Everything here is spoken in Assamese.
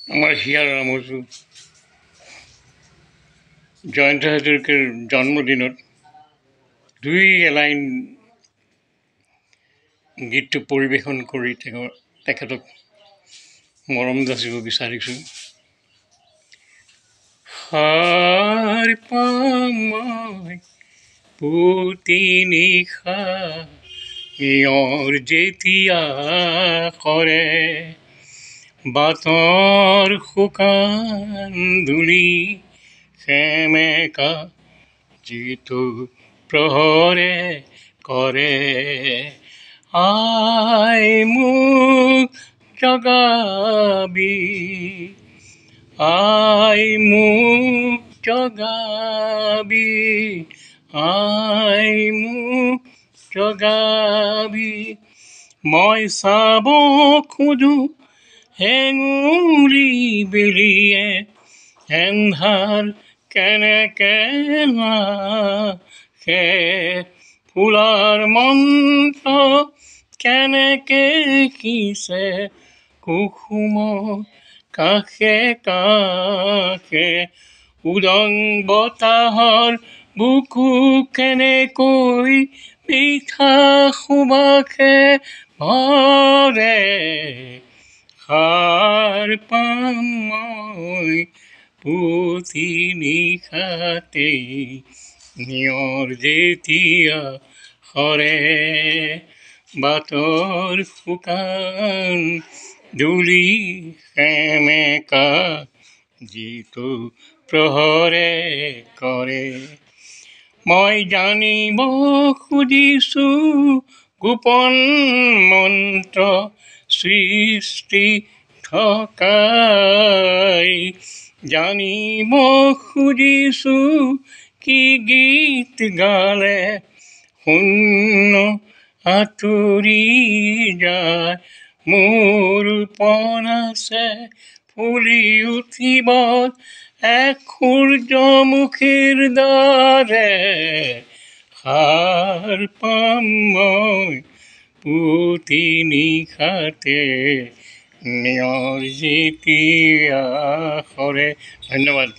আমাৰ হিয়াৰ ৰামজু জয়ন্ত হাজৰিকাৰ জন্মদিনত দুই এলাইন গীতটো পৰিৱেশন কৰি তেখেতক মৰম যাচিব বিচাৰিছোঁ। সাৰ পাম মই পুতি নিশা নিয়ৰ যেতিয়া কৰে বাটৰ শুকান ধূলি সেমেকা যিটো প্ৰহৰে কৰে আই মোক জগাবি আই মোক জগাবি আই মোক জগাবি মই চাব খোজো হেঙুলি বেলিয়ে এন্ধাৰ কেনেকে নাশে ফুলাৰ মন্ত্ৰ কেনেকে শিছে কুসুম কাষে কাষে উদং বতাহৰ বুকু কেনেকৈ মিঠা সুবাসে ভৰে সাৰ পাম মই পুতি নিশাতেই নিয়ৰ যেতিয়া সৰে বাটৰ শুকান ধূলি সেমেকা যিটো প্ৰহৰে কৰে মই জানিব খুজিছোঁ গোপন মন্ত্ৰ সৃষ্টি থকাই জানিব খুজিছোঁ কি গীত গালে শূন্য আঁতৰি যায় মোৰ পণ আছে ফুলি উঠিব এক সূৰ্যমুখীৰ দৰে সাৰ পাম মই পুতি নিশাতে নিয়ৰ যেতিয়া সৰে। ধন্যবাদ।